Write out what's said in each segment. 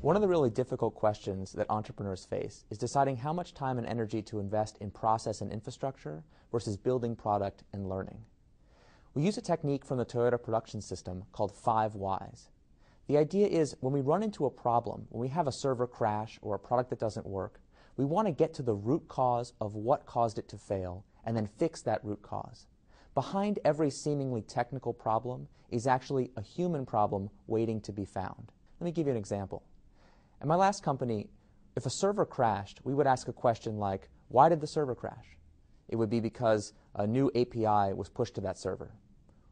One of the really difficult questions that entrepreneurs face is deciding how much time and energy to invest in process and infrastructure versus building product and learning. We use a technique from the Toyota production system called 5 whys. The idea is when we run into a problem, when we have a server crash or a product that doesn't work, we want to get to the root cause of what caused it to fail and then fix that root cause. Behind every seemingly technical problem is actually a human problem waiting to be found. Let me give you an example. At my last company, if a server crashed, we would ask a question like, why did the server crash? It would be because a new API was pushed to that server.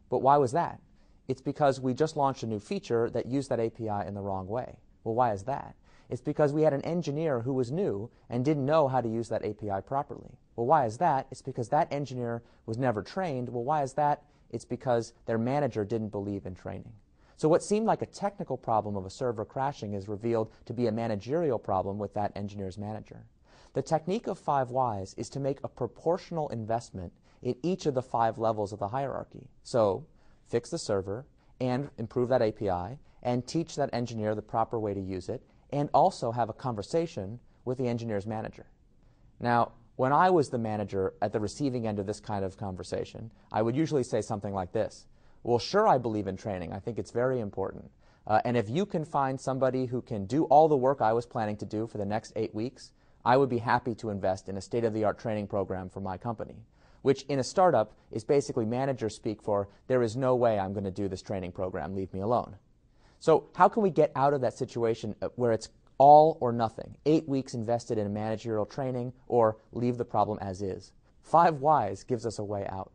But why was that? It's because we just launched a new feature that used that API in the wrong way. Well, why is that? It's because we had an engineer who was new and didn't know how to use that API properly. Well, why is that? It's because that engineer was never trained. Well, why is that? It's because their manager didn't believe in training. So what seemed like a technical problem of a server crashing is revealed to be a managerial problem with that engineer's manager. The technique of 5 whys is to make a proportional investment in each of the 5 levels of the hierarchy. So fix the server and improve that API and teach that engineer the proper way to use it and also have a conversation with the engineer's manager. Now, when I was the manager at the receiving end of this kind of conversation, I would usually say something like this. Well, sure, I believe in training. I think it's very important. And if you can find somebody who can do all the work I was planning to do for the next 8 weeks, I would be happy to invest in a state-of-the-art training program for my company, which in a startup is basically manager speak for, there is no way I'm going to do this training program, leave me alone. So how can we get out of that situation where it's all or nothing, 8 weeks invested in managerial training or leave the problem as is? 5 whys gives us a way out,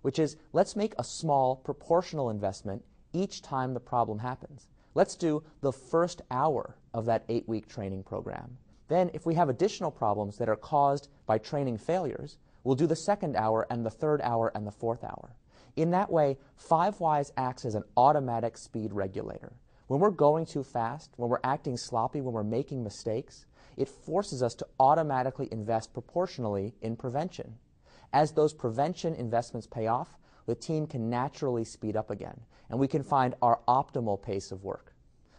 which is let's make a small proportional investment each time the problem happens. Let's do the first hour of that 8-week training program. Then if we have additional problems that are caused by training failures, we'll do the second hour and the third hour and the fourth hour. In that way, 5 whys acts as an automatic speed regulator. When we're going too fast, when we're acting sloppy, when we're making mistakes, it forces us to automatically invest proportionally in prevention. As those prevention investments pay off, the team can naturally speed up again, and we can find our optimal pace of work.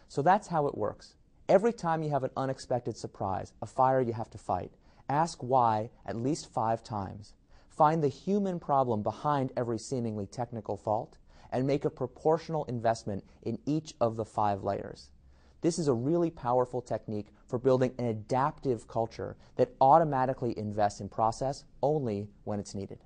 So that's how it works. Every time you have an unexpected surprise, a fire you have to fight, ask why at least 5 times. Find the human problem behind every seemingly technical fault, and make a proportional investment in each of the 5 layers. This is a really powerful technique for building an adaptive culture that automatically invests in process only when it's needed.